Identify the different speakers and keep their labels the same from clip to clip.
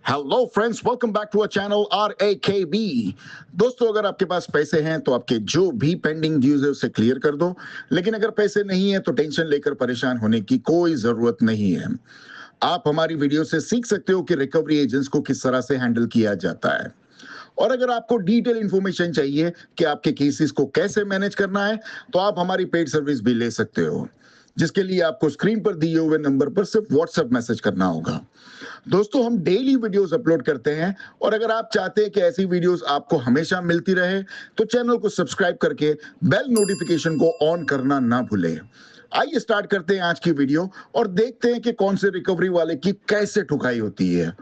Speaker 1: Hello friends, welcome back to our channel RAKB। दोस्तों, अगर आपके पास पैसे हैं तो आपके जो भी पेंडिंग ड्यूज है उसे क्लियर कर दो। लेकिन अगर पैसे नहीं है तो टेंशन लेकर परेशान होने की कोई जरूरत नहीं है। आप हमारी वीडियो से सीख सकते हो कि रिकवरी एजेंट्स को किस तरह से हैंडल किया जाता है। और अगर आपको डिटेल इंफॉर्मेशन चाहिए कि आपके केसेस को कैसे मैनेज करना है तो आप हमारी पेड सर्विस भी ले सकते हो, जिसके लिए आपको स्क्रीन पर दिए हुए नंबर पर सिर्फ व्हाट्सएप मैसेज करना होगा। दोस्तों, हम डेली वीडियोस अपलोड करते हैं और अगर आप चाहते हैं कि ऐसी वीडियोस आपको हमेशा मिलती रहे तो चैनल को सब्सक्राइब करके बेल नोटिफिकेशन को ऑन करना ना भूलें। आइए स्टार्ट करते हैं आज की वीडियो और देखते हैं कि कौन से रिकवरी वाले की कैसे ठुकाई होती है।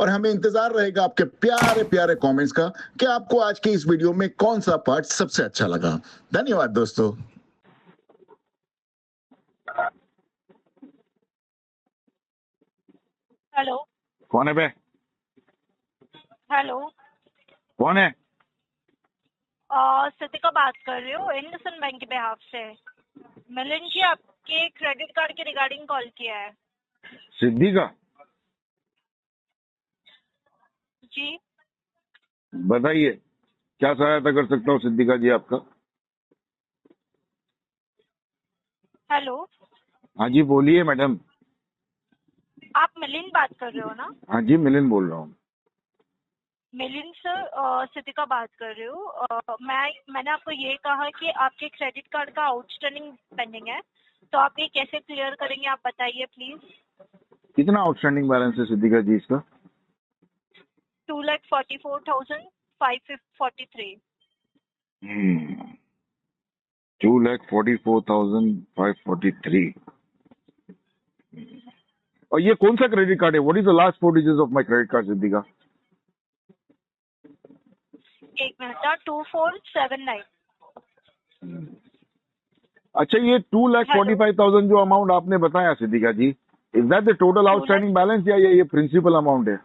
Speaker 1: और हमें इंतजार रहेगा आपके प्यारे प्यारे कमेंट्स का कि आपको आज के इस वीडियो में कौन सा पार्ट सबसे अच्छा लगा। धन्यवाद दोस्तों।
Speaker 2: हेलो।
Speaker 3: कौन है बे?
Speaker 2: हेलो।
Speaker 3: कौन है?
Speaker 2: सतिका बात कर रही हूँ इंडसइंड बैंक के बिहाफ से। मिलिंद जी, आपके क्रेडिट कार्ड के रिगार्डिंग कॉल किया है।
Speaker 3: सिद्धि का?
Speaker 2: जी
Speaker 3: बताइए, क्या सहायता कर सकता हूँ सिद्धिका जी आपका?
Speaker 2: हेलो,
Speaker 3: हाँ जी, बोलिए मैडम।
Speaker 2: आप मिलिंद बात कर रहे हो ना?
Speaker 3: हाँ जी, मिलिंद बोल रहा हूँ।
Speaker 2: मिलिंद सर, सतिका बात कर रही हूँ। मैंने आपको ये कहा कि आपके क्रेडिट कार्ड का आउटस्टैंडिंग पेंडिंग है, तो आप ये कैसे क्लियर करेंगे, आप बताइए प्लीज।
Speaker 3: कितना आउटस्टैंडिंग बैलेंस है सिद्धिका जी इसका?
Speaker 2: 2,44,543।
Speaker 3: 2,44,543। और ये कौन सा क्रेडिट कार्ड है? What is the last 4 digits of my credit card Siddhika?
Speaker 2: एक मिनट था, 2479।
Speaker 3: अच्छा, ये 2,45,000 जो अमाउंट आपने बताया Siddhika ji, is that the total outstanding balance या ये प्रिंसिपल अमाउंट है?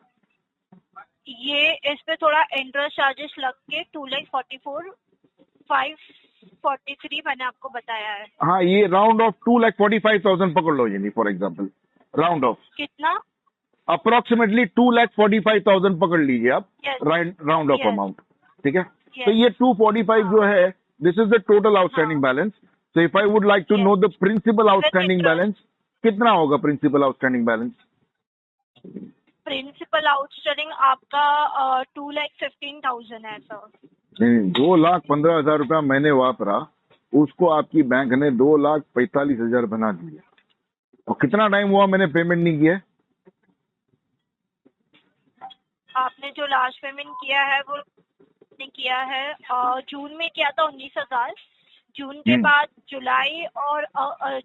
Speaker 2: ये इस पे थोड़ा इंटरेस्ट चार्जेस लग के 2,44,543 मैंने आपको बताया है।
Speaker 3: हाँ, ये राउंड ऑफ 2,45,000 पकड़ लो, यानी फॉर एग्जाम्पल राउंड ऑफ
Speaker 2: कितना?
Speaker 3: अप्रोक्सीमेटली 2,45,000 पकड़ लीजिए आप।
Speaker 2: Yes
Speaker 3: round off
Speaker 2: yes
Speaker 3: amount, ठीक है। तो
Speaker 2: यस।
Speaker 3: ये 245 जो
Speaker 2: हाँ
Speaker 3: है, this is the total outstanding
Speaker 2: हाँ
Speaker 3: balance. So if I would like to know
Speaker 2: yes,
Speaker 3: the principal
Speaker 2: with
Speaker 3: outstanding
Speaker 2: interest.
Speaker 3: Balance, कितना होगा principal outstanding balance?
Speaker 2: Principal outstanding आपका 2,15,000 है सर।
Speaker 3: 2,15,000 रुपया मैंने वापरा, उसको आपकी बैंक ने 2,45,000 बना दिया। और कितना टाइम हुआ मैंने पेमेंट नहीं किया?
Speaker 2: आपने जो लास्ट पेमेंट किया है वो किया है जून में किया था 19,000। जून के बाद जुलाई और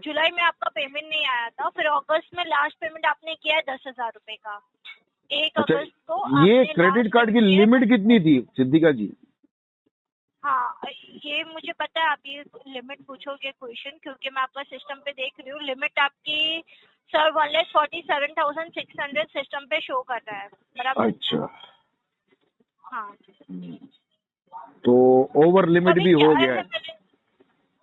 Speaker 2: जुलाई में आपका पेमेंट नहीं आया था, फिर अगस्त में लास्ट पेमेंट आपने किया है 10,000 रुपए का। 1
Speaker 3: अच्छा,
Speaker 2: अगस्त को
Speaker 3: ये
Speaker 2: आपने
Speaker 3: क्रेडिट
Speaker 2: लास्ट
Speaker 3: कार्ड की
Speaker 2: पेमेंट किया है
Speaker 3: लिमिट
Speaker 2: 10,000।
Speaker 3: कितनी थी सिद्धिका जी?
Speaker 2: हाँ, ये मुझे पता है। आप ये लिमिट पूछोगे क्वेश्चन, क्योंकि मैं आपका सिस्टम पे देख रही हूँ। लिमिट आपकी सर 1,47,600 सिस्टम पे शो कर रहा है, बराबर?
Speaker 3: अच्छा,
Speaker 2: हाँ।
Speaker 3: तो ओवर
Speaker 2: तो
Speaker 3: लिमिट
Speaker 2: अभी
Speaker 3: भी
Speaker 2: क्या
Speaker 3: हो
Speaker 2: है
Speaker 3: गया है।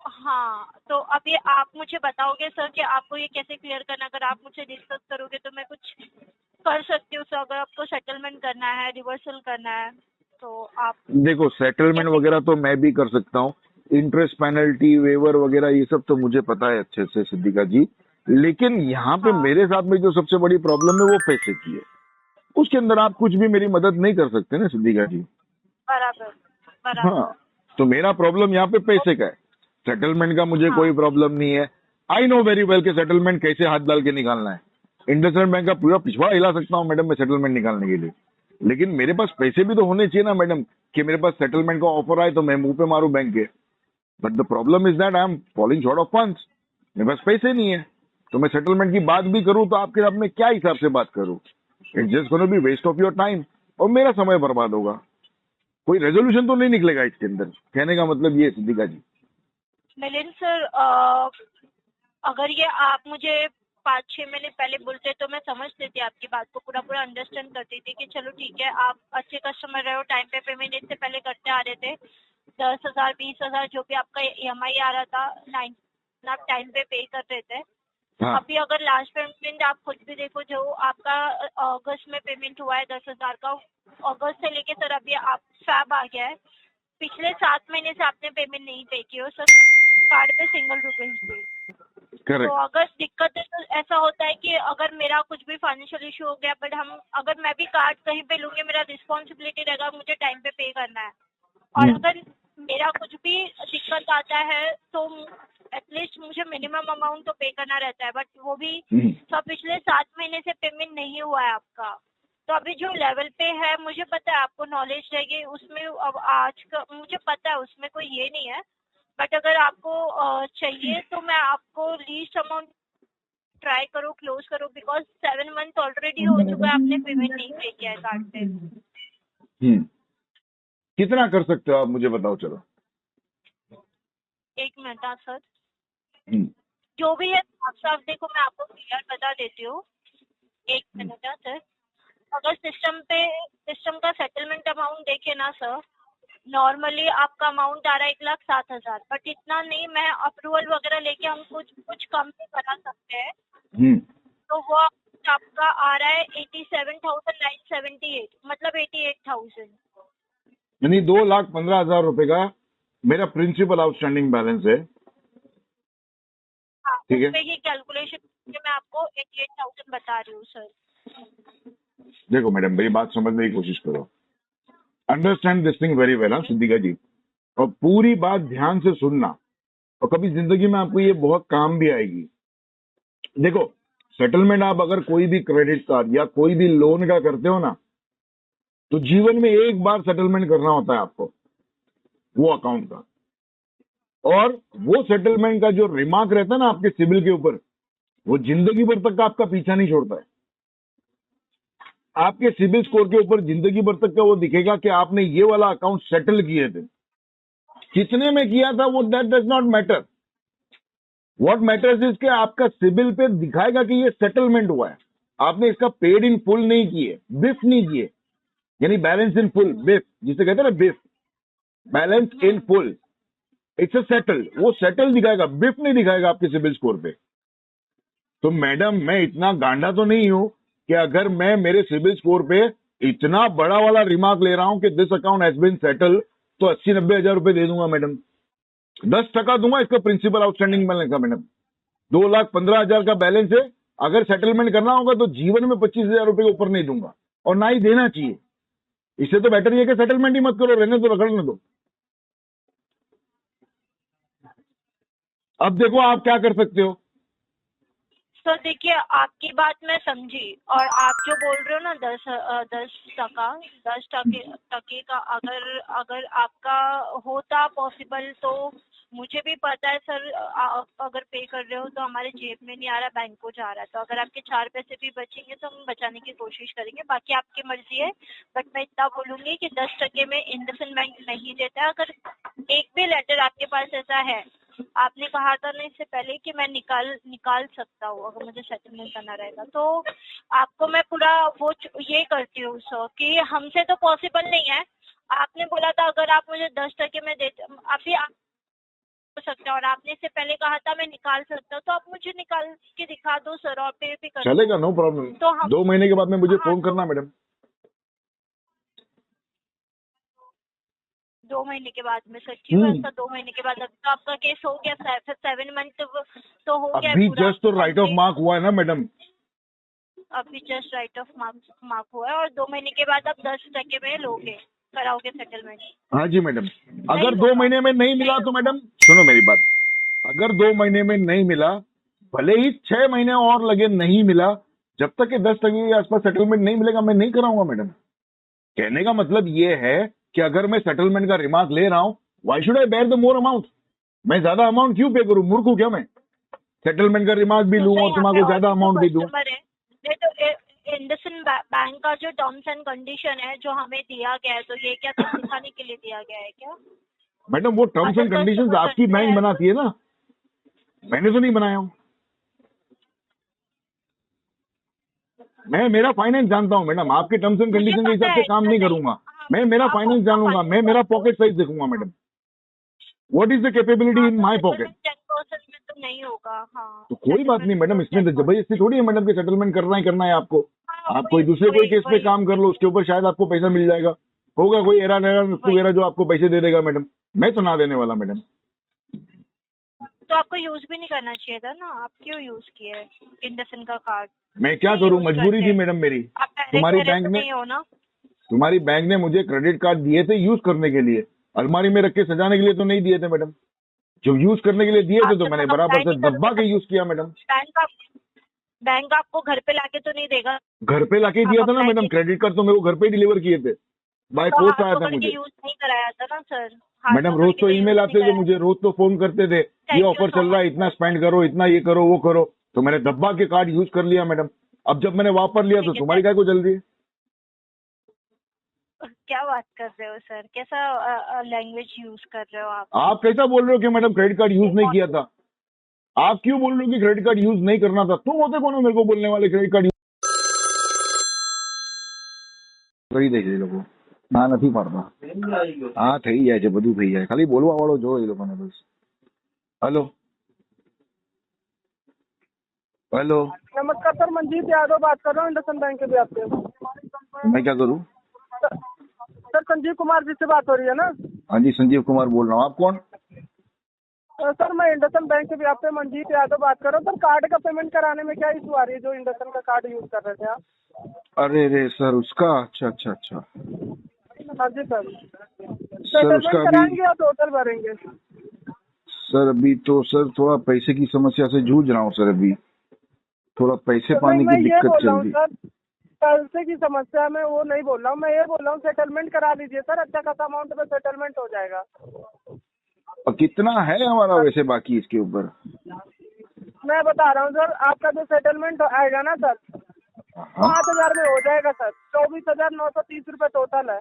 Speaker 2: हाँ, तो अभी आप मुझे बताओगे सर कि आपको ये कैसे क्लियर करना। अगर आप मुझसे डिस्कस करोगे तो मैं कुछ कर सकती हूँ सर। अगर आपको सेटलमेंट करना है, रिवर्सल करना है, तो आप
Speaker 3: देखो, सेटलमेंट
Speaker 2: कैसे
Speaker 3: वगैरह
Speaker 2: कर।
Speaker 3: तो मैं भी कर सकता हूँ। इंटरेस्ट पेनल्टी वेवर वगैरह ये सब तो मुझे पता है अच्छे से सिद्धिका जी। लेकिन यहाँ पे
Speaker 2: हाँ,
Speaker 3: मेरे साथ में जो सबसे बड़ी प्रॉब्लम है वो पैसे की है। उसके अंदर आप कुछ भी मेरी मदद नहीं कर सकते ना सिद्धिका जी।
Speaker 2: बराबर
Speaker 3: हाँ,
Speaker 2: बराबर।
Speaker 3: तो मेरा प्रॉब्लम यहाँ पे पैसे का है। सेटलमेंट का मुझे
Speaker 2: हाँ
Speaker 3: कोई प्रॉब्लम नहीं है। आई नो वेरी वेल कि सेटलमेंट कैसे हाथ डाल के निकालना है। इंडसइंड बैंक का पूरा पिछवाड़ा हिला सकता हूँ मैडम मैं सेटलमेंट निकालने के लिए। लेकिन मेरे पास पैसे भी तो होने चाहिए ना मैडम, कि मेरे पास सेटलमेंट का ऑफर आए तो मैं मुंह पे मारूं बैंक के। But the problem is that I am falling short of funds. मेरे पास पैसे नहीं है, तो मैं सेटलमेंट की बात भी करूं तो आपके साथ में क्या हिसाब से बात करूं? It's just gonna be waste of your time और मेरा समय बर्बाद होगा। कोई रेजोल्यूशन तो नहीं निकलेगा इसके अंदर। कहने का मतलब ये है सिद्धिका जी।
Speaker 2: मिलिंद सर, अगर ये आप मुझे 5-6 महीने पहले बोलते तो मैं समझ लेती, आपकी बात को पूरा पूरा अंडरस्टैंड करती थी कि चलो ठीक है, आप अच्छे कस्टमर रहे हो, टाइम पे पेमेंट इससे पहले करते आ रहे थे। 10,000 20,000 जो भी आपका EMI आ रहा था, 9 आप टाइम पे पे कर रहे थे।
Speaker 3: हाँ
Speaker 2: अभी अगर लास्ट पेमेंट आप खुद भी देखो, जो आपका अगस्त में पेमेंट हुआ है 10,000 का, अगस्त से लेके सर अभी आप फैब आ गया है, पिछले 7 महीने से आपने पेमेंट नहीं पे की हो सर, कार्ड पे सिंगल रुपीज भी। तो
Speaker 3: करेक्ट।
Speaker 2: अगर दिक्कत है तो ऐसा होता है कि अगर मेरा कुछ भी फाइनेंशियल इशू हो गया, बट अगर मैं भी कार्ड कहीं पे लूंगी, मेरा रिस्पॉन्सिबिलिटी रहेगा मुझे टाइम पे करना है। और अगर मेरा कुछ भी दिक्कत आता है तो एटलीस्ट मुझे मिनिमम अमाउंट तो पे करना रहता है, बट वो भी सब पिछले 7 महीने से पेमेंट नहीं हुआ है आपका। तो अभी जो लेवल पे है, मुझे पता है आपको नॉलेज रहेगी उसमें, अब आज का मुझे पता है उसमें कोई ये नहीं है, बट अगर आपको चाहिए तो मैं आपको लीस्ट अमाउंट ट्राई करो, क्लोज करो, बिकॉज 7 मंथ ऑलरेडी हो चुका है, आपने पेमेंट नहीं पे किया है कार्ड पे।
Speaker 3: कितना कर सकते हो आप मुझे बताओ चलो।
Speaker 2: 1 मिनट। हाँ सर,
Speaker 3: हम्म,
Speaker 2: जो भी है साफ साफ देखो, मैं आपको क्लियर बता देती हूँ। 1 मिनट। हाँ सर, अगर सिस्टम का सेटलमेंट अमाउंट देखे ना सर, नॉर्मली आपका अमाउंट आ रहा है 1,07,000, बट इतना नहीं, मैं अप्रूवल वगैरह लेके हम कुछ कम भी करा सकते हैं। तो वो आपका आ रहा है 87,978, मतलब 88,000।
Speaker 3: यानी 2,15,000 रुपए का मेरा प्रिंसिपल आउटस्टैंडिंग बैलेंस है।
Speaker 2: हाँ,
Speaker 3: ठीक है।
Speaker 2: उसमें ही कैलकुलेशन मैं आपको 88,000 बता रही हूँ सर।
Speaker 3: देखो मैडम, मेरी बात समझने की कोशिश करो, understand this thing very well. हाँ सिद्धिका जी, और पूरी बात ध्यान से सुनना, और कभी जिंदगी में आपको ये बहुत काम भी आएगी। देखो, सेटलमेंट आप अगर कोई भी क्रेडिट कार्ड या कोई भी लोन का करते हो ना, तो जीवन में एक बार सेटलमेंट करना होता है आपको वो अकाउंट का, और वो सेटलमेंट का जो रिमार्क रहता है ना आपके सिबिल के ऊपर, वो जिंदगी भर तक का आपका पीछा नहीं छोड़ता है। आपके सिबिल स्कोर के ऊपर जिंदगी भर तक का वो दिखेगा कि आपने ये वाला अकाउंट सेटल किए थे। कितने में किया था वो that does not matter. What matters is कि आपका सिबिल पे दिखाएगा कि ये सेटलमेंट हुआ है, आपने इसका पेड इन फुल नहीं किए, बिफ नहीं किए, यानी बैलेंस इन फुल, बिफ जिसे कहते हैं ना, बिफ balance in full, it's a settle, वो सेटल दिखाएगा, बिफ नहीं दिखाएगा आपके सिबिल स्कोर पे। तो मैडम, मैं इतना गांडा तो नहीं हूं कि अगर मैं मेरे सिबिल स्कोर पे इतना बड़ा वाला रिमार्क ले रहा हूं कि this account has been settle, तो 80-90 हजार रुपए दे दूंगा मैडम। 10% दूंगा इसका प्रिंसिपल आउटस्टैंडिंग बैलेंस का मैडम। 2,15,000 का बैलेंस है, अगर सेटलमेंट करना होगा तो जीवन में 25,000 रुपए के ऊपर नहीं दूंगा, और ना ही देना चाहिए। इससे तो बेटर ये कि सेटलमेंट ही मत करो, रहने दो, रगड़ने दो। अब देखो आप क्या कर सकते हो।
Speaker 2: सर देखिए, आपकी बात मैं समझी, और आप जो बोल रहे हो ना 10% का, अगर आपका होता पॉसिबल, तो मुझे भी पता है सर, अगर पे कर रहे हो तो हमारे जेब में नहीं आ रहा, बैंक को जा रहा है, तो अगर आपके 4 पैसे भी बचेंगे तो हम बचाने की कोशिश करेंगे, बाकी आपकी मर्जी है। बट मैं इतना बोलूंगी कि 10% में इंडसइंड बैंक नहीं देता। अगर एक भी लेटर आपके पास ऐसा है, आपने कहा था ना इससे पहले कि मैं निकाल सकता हूँ अगर मुझे सेटलमेंट करना रहेगा, तो आपको मैं पूरा वो ये करती हूँ सर कि हमसे तो पॉसिबल नहीं है। आपने बोला था अगर आप मुझे 10% में देते, आप भी हो सकते हैं, और आपने इससे पहले कहा था मैं निकाल सकता हूँ, तो आप मुझे निकाल के दिखा दो सर, और पे भी कर
Speaker 3: चलेगा, नो प्रॉब्लम।
Speaker 2: तो हम
Speaker 3: 2 महीने के बाद में मुझे
Speaker 2: हाँ,
Speaker 3: फोन करना मैडम।
Speaker 2: 2 महीने के बाद में सच्ची बात था, 2 महीने के बाद। अभी तो आपका केस हो गया, 7 मंथ तो हो गया
Speaker 3: अभी
Speaker 2: पूरा।
Speaker 3: जस्ट तो राइट ऑफ मार्क हुआ है ना मैडम।
Speaker 2: अभी जस्ट राइट ऑफ मार्क हुआ है, और 2 महीने के बाद आप 10% में लोगे, कराओगे सेटलमेंट।
Speaker 3: हाँ जी मैडम, अगर 2
Speaker 2: होगा।
Speaker 3: महीने में नहीं मिला तो मैडम सुनो मेरी बात, अगर 2 महीने में नहीं मिला, भले ही 6 महीने और लगे, नहीं मिला, जब तक कि 10% के आसपास सेटलमेंट नहीं मिलेगा मैं नहीं कराऊंगा मैडम। कहने का मतलब ये है कि अगर मैं सेटलमेंट का रिमार्क ले रहा हूं, why should I bear the more amount. मैं ज्यादा अमाउंट क्यों पे करूं, मूर्ख हूं क्या मैं? सेटलमेंट का रिमार्क भी लूं और तुम्हारे को ज्यादा अमाउंट भी दूं।
Speaker 2: इंडसइंड बैंक का जो टर्म्स एंड कंडीशन है जो हमें दिया गया है, तो ये क्या तो दिखाने के लिए दिया गया है क्या?
Speaker 3: मैडम वो टर्म्स एंड कंडीशंस आपकी बैंक बनाती है ना, मैंने तो नहीं बनाया हूं। मैं मेरा फाइनेंस जानता हूं मैडम, आपके टर्म्स एंड कंडीशन के हिसाब से काम नहीं करूंगा। मैं मेरा फाइनेंस जानूंगा, मैं मेरा पॉकेट साइज देखूंगा madam. What is the capability in my pocket.
Speaker 2: 10% में तो नहीं होगा। हाँ,
Speaker 3: तो कोई बात नहीं मैडम, इसमें तो जबरदस्ती थोड़ी है मैडम कि सेटलमेंट करना है आपको।
Speaker 2: हाँ,
Speaker 3: आप कोई दूसरे कोई केस पे
Speaker 2: वही।
Speaker 3: काम कर लो, उसके ऊपर शायद आपको पैसा मिल जाएगा। होगा कोई एरा वगैरह जो आपको पैसे दे देगा मैडम, मैं तो ना देने वाला मैडम।
Speaker 2: तो आपको यूज भी नहीं करना चाहिए था ना, आप क्यों यूज किए इंडसइंड का कार्ड?
Speaker 3: मैं क्या
Speaker 2: क्यों
Speaker 3: करूं,
Speaker 2: use
Speaker 3: मजबूरी
Speaker 2: करते
Speaker 3: थी
Speaker 2: हैं?
Speaker 3: मैडम मेरी।
Speaker 2: आप पहले
Speaker 3: तुम्हारी
Speaker 2: कह रहे
Speaker 3: बैंक
Speaker 2: तो
Speaker 3: ने
Speaker 2: नहीं हो ना।
Speaker 3: तुम्हारी बैंक ने मुझे क्रेडिट कार्ड दिए थे यूज करने के लिए, अलमारी में रख के सजाने के लिए तो नहीं दिए थे मैडम। जो यूज करने के लिए दिए थे
Speaker 2: आप
Speaker 3: तो
Speaker 2: जब
Speaker 3: मैंने
Speaker 2: अप्लाई
Speaker 3: बराबर से
Speaker 2: नहीं करोगे
Speaker 3: दबा के
Speaker 2: तब
Speaker 3: यूज किया मैडम।
Speaker 2: बैंक आपको घर पे लाके तो नहीं देगा।
Speaker 3: घर पे लाके
Speaker 2: आप
Speaker 3: दिया था ना
Speaker 2: अप्लाई
Speaker 3: मैडम,
Speaker 2: नहीं,
Speaker 3: क्रेडिट कार्ड तो मेरे को घर पे ही डिलीवर किए थे, बाय
Speaker 2: तो
Speaker 3: पोस्ट
Speaker 2: हाथ
Speaker 3: आया था
Speaker 2: पकड़ के
Speaker 3: मुझे।
Speaker 2: यूज नहीं कराया था ना सर, हाथ
Speaker 3: मैडम
Speaker 2: पकड़
Speaker 3: रोज
Speaker 2: के
Speaker 3: तो
Speaker 2: तो यूज
Speaker 3: ईमेल
Speaker 2: नहीं
Speaker 3: आते थे
Speaker 2: कराया।
Speaker 3: मुझे, रोज तो फोन करते थे, ये
Speaker 2: थैंक यू
Speaker 3: ऑफर
Speaker 2: सो
Speaker 3: चल रहा है,
Speaker 2: मच
Speaker 3: इतना
Speaker 2: सर।
Speaker 3: स्पेंड करो, इतना ये करो वो करो, तो मैंने दबा के कार्ड यूज कर लिया मैडम। अब जब मैंने वापस लिया तो
Speaker 2: ठीक है
Speaker 3: तुम्हारी काय को जल्दी है।
Speaker 2: सर, क्या बात कर रहे हो सर, कैसा लैंग्वेज यूज कर रहे हो आप?
Speaker 3: आप कैसा बोल रहे हो कि मैडम क्रेडिट कार्ड यूज नहीं किया था? आप क्यों बोल रहे हो कि क्रेडिट कार्ड यूज नहीं करना था? तुम होते कौन हो मेरे को बोलने वाले क्रेडिट कार्ड કરી દે છે એ લોકો? ના નથી પાડતા, હા થઈ જાય છે, બધું થઈ જાય, ખાલી બોલવા વાળો જો એ લોકોને બસ। हेलो हेलो,
Speaker 4: नमस्कार सर, मंजीत यादव बात कर रहा हूँ इंडसइंड बैंक के भी आपसे।
Speaker 3: मैं क्या करूँ?
Speaker 4: सर संजीव कुमार जी से बात हो रही है ना?
Speaker 3: हाँ जी, संजीव कुमार बोल रहा हूँ। आप कौन?
Speaker 4: सर मैं इंडसइंड बैंक के भी आपसे मंजीत यादव बात कर रहा हूँ। सर कार्ड का पेमेंट कराने में क्या इशू आ रही है, जो इंडसइंड का कार्ड यूज कर रहे थे आप?
Speaker 3: अरे रे सर, उसका अच्छा अच्छा अच्छा
Speaker 4: हाँ जी सर,
Speaker 3: सर उसका
Speaker 4: सेटलमेंट
Speaker 3: अभी
Speaker 4: कराएंगे या टोटल भरेंगे?
Speaker 3: सर अभी तो सर थोड़ा पैसे की समस्या से जूझ रहा हूँ सर, अभी थोड़ा पैसे
Speaker 4: तो
Speaker 3: पाने
Speaker 4: मैं
Speaker 3: की
Speaker 4: ये
Speaker 3: दिक्कत
Speaker 4: बोल
Speaker 3: चल
Speaker 4: रहा हूँ
Speaker 3: रही।
Speaker 4: सर, पैसे की समस्या में वो नहीं बोल रहा हूँ, मैं ये बोल रहा हूँ सेटलमेंट करा लीजिए सर, अच्छा खासा अमाउंट में सेटलमेंट हो जाएगा।
Speaker 3: और कितना है हमारा वैसे बाकी इसके ऊपर?
Speaker 4: मैं बता रहा हूँ सर, आपका जो सेटलमेंट आएगा ना सर,
Speaker 3: हाँ
Speaker 4: 5,000 में हो जाएगा सर। 24,930 रुपये टोटल है।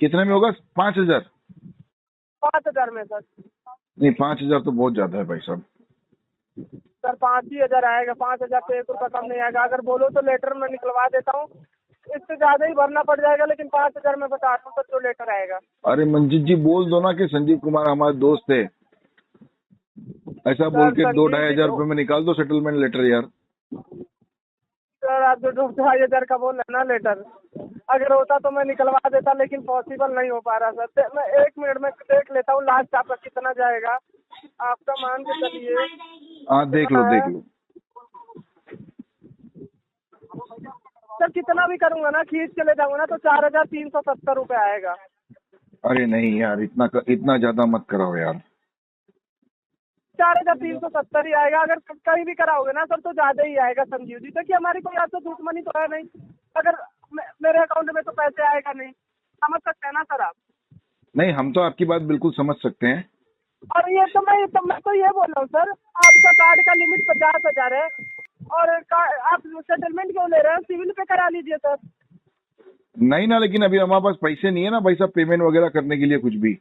Speaker 3: कितने में होगा? 5,000?
Speaker 4: 5,000 में सर।
Speaker 3: नहीं 5,000 तो बहुत ज्यादा है भाई साहब।
Speaker 4: सर 5,000 आएगा, 5,000 पे 1 रुपया कम नहीं आएगा। अगर बोलो तो लेटर में निकलवा देता हूँ, इससे ज्यादा ही भरना पड़ जाएगा, लेकिन 5,000 में बता रहा हूँ सर जो लेटर आएगा।
Speaker 3: अरे मंजीत जी बोल दो ना कि संजीव कुमार हमारे दोस्त है, ऐसा बोल के 2-2,500 रुपए में निकाल दो सेटलमेंट लेटर यार।
Speaker 4: सर आप जो 2,500 का बोल रहे ना लेटर, अगर होता तो मैं निकलवा देता, लेकिन पॉसिबल नहीं हो पा रहा सर। मैं 1 मिनट में देख लेता हूँ लास्ट आपका कितना जाएगा, आपका मान के चलिए।
Speaker 3: हाँ देख लो देख लो।
Speaker 4: सर कितना भी करूंगा ना, खींच के ले जाऊंगा ना, तो 4,370 रुपये आएगा।
Speaker 3: अरे नहीं यार, इतना ज्यादा मत कराओ यार।
Speaker 4: 4,370 ही आएगा। अगर कहीं भी कराओगे ना सर तो ज्यादा ही आएगा संजीव जी। देखिए हमारी कोई आपसे दुश्मनी तो है नहीं, अगर मेरे अकाउंट में तो पैसे आएगा नहीं, समझ सकते हैं ना सर आप?
Speaker 3: नहीं हम तो आपकी बात बिल्कुल समझ सकते हैं।
Speaker 4: और ये तो मैं तो ये बोल रहा हूँ सर, आपका कार्ड का लिमिट 50,000 है, और आप सेटलमेंट क्यों ले रहे हैं? सिविल पे करा लीजिए सर।
Speaker 3: नहीं ना, लेकिन अभी हमारे पास पैसे नहीं है ना भाई साहब पेमेंट वगैरह करने के लिए कुछ भी।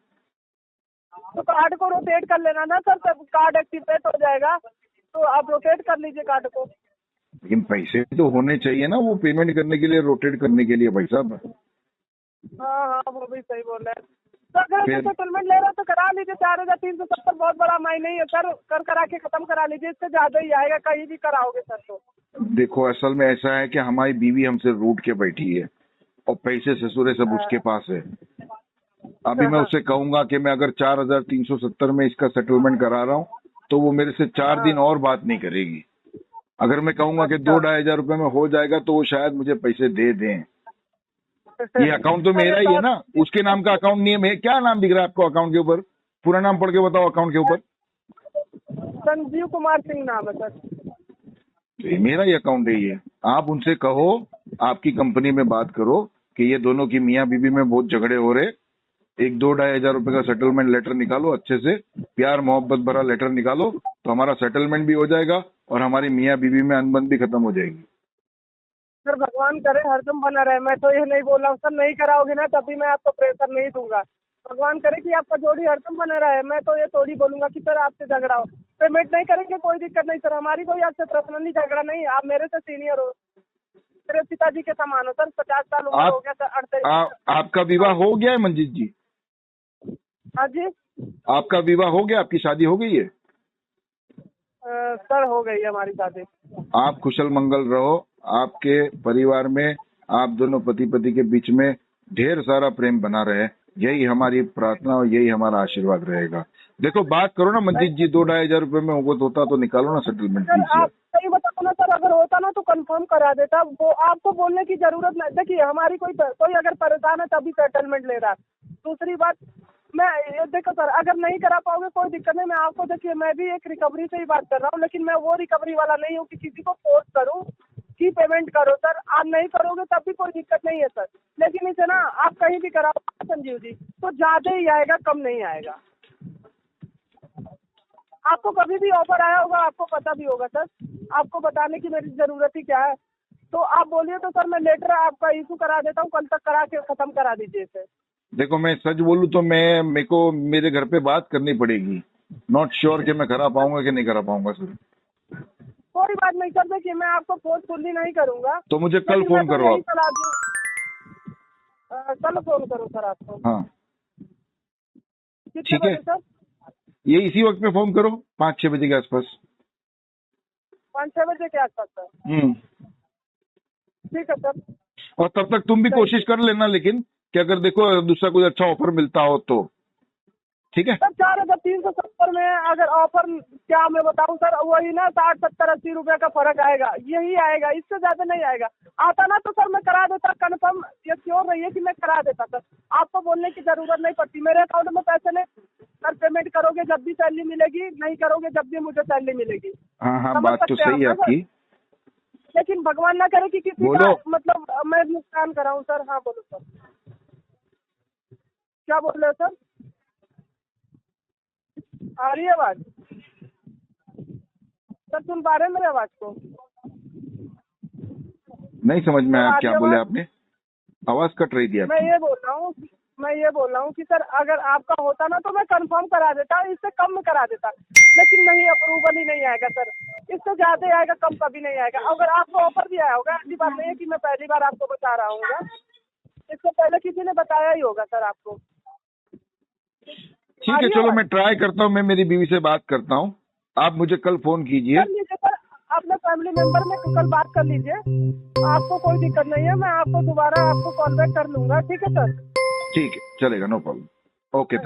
Speaker 4: तो कार्ड को रोटेट कर लेना ना सर, तब कार्ड एक्टिवेट हो जाएगा, तो आप रोटेट कर लीजिए कार्ड को।
Speaker 3: लेकिन पैसे तो होने चाहिए ना वो पेमेंट करने के लिए, रोटेट करने के लिए भाई साहब।
Speaker 4: हाँ हाँ वो भी सही बोल रहे हैं। तो अगर
Speaker 3: फिर
Speaker 4: सेटलमेंट ले रहे हो तो करा लीजिए। 4,370 बहुत बड़ा अमाउंट नहीं है सर, करा के खत्म करा लीजिए, इससे ज्यादा ही आएगा कहीं भी कराओगे सर तो।
Speaker 3: देखो असल में ऐसा है कि हमारी बीवी हमसे रूठ के बैठी है और पैसे ससुरे सब उसके पास है। अभी मैं उससे कहूंगा कि मैं अगर 4,370 में इसका सेटलमेंट करा रहा हूँ तो वो मेरे से 4 दिन और बात नहीं करेगी। अगर मैं कहूंगा कि 2-2,500 रुपए में हो जाएगा तो वो शायद मुझे पैसे दे दें। ये अकाउंट तो मेरा ही है ना, उसके नाम का अकाउंट नहीं है। क्या नाम दिख रहा है आपको अकाउंट के ऊपर? पूरा नाम पढ़ के बताओ अकाउंट के ऊपर।
Speaker 4: संजीव कुमार सिंह नाम है सर।
Speaker 3: तो ये मेरा ही अकाउंट है ये। आप उनसे कहो, आपकी कंपनी में बात करो कि ये दोनों की मियाँ बीबी में बहुत झगड़े हो रहे, 1-2-2,500 रुपए का सेटलमेंट लेटर निकालो, अच्छे से प्यार मोहब्बत भरा लेटर निकालो, तो हमारा सेटलमेंट भी हो जाएगा और हमारी मियाँ बीबी में अनबन भी खत्म हो जाएगी।
Speaker 4: सर भगवान करे हरदम बना रहे। मैं तो ये नहीं बोल रहा हूँ सर, नहीं कराओगे ना तभी मैं आपको प्रेशर नहीं दूंगा। भगवान करे कि आपका जोड़ी हरदम बना रहे। मैं तो ये थोड़ी बोलूंगा कि सर आपसे झगड़ा हो, पेमेंट नहीं करेंगे कोई दिक्कत नहीं सर, हमारी कोई आपसे पर्सनली झगड़ा नहीं। आप मेरे से सीनियर हो, मेरे पिताजी के समान हो सर। 50 साल उम्र हो गया सर।
Speaker 3: आपका विवाह हो गया है मंजीत जी?
Speaker 4: हाँ जी
Speaker 3: आपका विवाह हो गया, आपकी शादी हो गई है?
Speaker 4: सर हो गई है हमारी शादी।
Speaker 3: आप कुशल मंगल रहो, आपके परिवार में, आप दोनों पति पति के बीच में ढेर सारा प्रेम बना रहे, यही हमारी प्रार्थना और यही हमारा आशीर्वाद रहेगा। देखो बात करो ना मंजीत जी, 2-2,500 रुपए में होता तो निकालो ना सेटलमेंट
Speaker 4: सर
Speaker 3: कीजिए।
Speaker 4: आप सही बताओ ना सर, अगर होता ना तो कंफर्म करा देता, वो आपको बोलने की जरूरत नहीं। देखिए हमारी कोई अगर परेशान है तभी सेटलमेंट ले रहा है। दूसरी बात देखो सर, अगर नहीं करा पाओगे कोई दिक्कत नहीं, मैं आपको देखिए मैं भी एक रिकवरी से ही बात कर रहा हूँ, लेकिन मैं वो रिकवरी वाला नहीं हूँ कि किसी को फोर्स करूँ कि पेमेंट करो। सर आप नहीं करोगे तब भी कोई दिक्कत नहीं है सर, लेकिन इसे ना आप कहीं भी कराओ संजीव जी तो ज्यादा ही आएगा, कम नहीं आएगा। आपको कभी भी ऑफर आया होगा, आपको पता भी होगा सर, आपको बताने की मेरी जरूरत ही क्या है। तो आप बोलिए तो सर मैं लेटर आपका इशू करा देता हूँ, कल तक करा के खत्म करा दीजिए इसे।
Speaker 3: देखो मैं सच बोलूं तो मेरे को मेरे घर पे बात करनी पड़ेगी। नॉट श्योर कि मैं करा पाऊंगा कि नहीं करा पाऊंगा सर।
Speaker 4: कोई बात नहीं सर, देखिए मैं आपको फोर्सफुली नहीं करूंगा,
Speaker 3: तो मुझे कल
Speaker 4: लेकिन मैं
Speaker 3: फोन
Speaker 4: तो
Speaker 3: करो
Speaker 4: यही
Speaker 3: आप।
Speaker 4: सलाह दूं। कल फोन करो सर आपको।
Speaker 3: हाँ
Speaker 4: कितने
Speaker 3: ठीक है,
Speaker 4: बजे सर?
Speaker 3: ये इसी वक्त में फोन करो, 5-6 बजे के आसपास।
Speaker 4: 5-6 बजे के आसपास सर? ठीक है सर।
Speaker 3: और तब तक तुम भी कोशिश कर लेना, लेकिन कि अगर देखो दूसरा कोई अच्छा ऑफर मिलता हो तो ठीक है।
Speaker 4: सर 4,370 में अगर ऑफर, क्या मैं बताऊं सर, वही ना 60, 70, 80 रुपए का फर्क आएगा, यही आएगा, इससे ज्यादा नहीं आएगा। आता ना तो सर मैं करा देता, कंफर्म ये श्योर रहिए कि मैं करा देता सर, आपको बोलने की जरूरत नहीं पड़ती। मेरे अकाउंट में पैसे नहीं सर, पेमेंट करोगे जब भी सैलरी मिलेगी, नहीं करोगे जब भी मुझे सैलरी मिलेगी।
Speaker 3: हाँ हाँ,
Speaker 4: समझ
Speaker 3: बात तो
Speaker 4: सकते हैं
Speaker 3: सही है
Speaker 4: आप ना सर?
Speaker 3: आपकी।
Speaker 4: लेकिन भगवान ना करे कि किसी का
Speaker 3: बोलो।
Speaker 4: मतलब मैं नुकसान कराऊं सर। हाँ बोलो सर, क्या बोल रहे हो सर? आ रही है आवाज? सर सुन पा रहे हैं मेरी आवाज को?
Speaker 3: नहीं समझ में आया
Speaker 4: सर,
Speaker 3: आप
Speaker 4: आ
Speaker 3: क्या
Speaker 4: रही
Speaker 3: बोले
Speaker 4: आवाज?
Speaker 3: आपने, आवाज कट रही थी
Speaker 4: मैं
Speaker 3: आपकी।
Speaker 4: ये बोल रहा हूँ कि सर अगर आपका होता ना तो मैं कंफर्म करा देता, इससे कम में करा देता, लेकिन नहीं, अप्रूवल ही नहीं आएगा सर, इससे ज्यादा आएगा, कम कभी नहीं आएगा। अगर आपको ऑफर भी आया होगा, ऐसी बात नहीं है कि मैं पहली बार आपको बता रहा हूँ, इससे पहले किसी ने बताया ही होगा सर आपको।
Speaker 3: ठीक है चलो, मैं ट्राई करता हूँ, मैं मेरी बीवी से बात करता हूँ, आप मुझे कल फोन कीजिए।
Speaker 4: कर लीजिए सर, अपने फैमिली मेंबर में कल बात कर लीजिए, आपको कोई दिक्कत नहीं है, मैं आपको दोबारा आपको कॉल बैक कर लूंगा। ठीक है सर?
Speaker 3: ठीक है चलेगा, no problem. Okay thank you.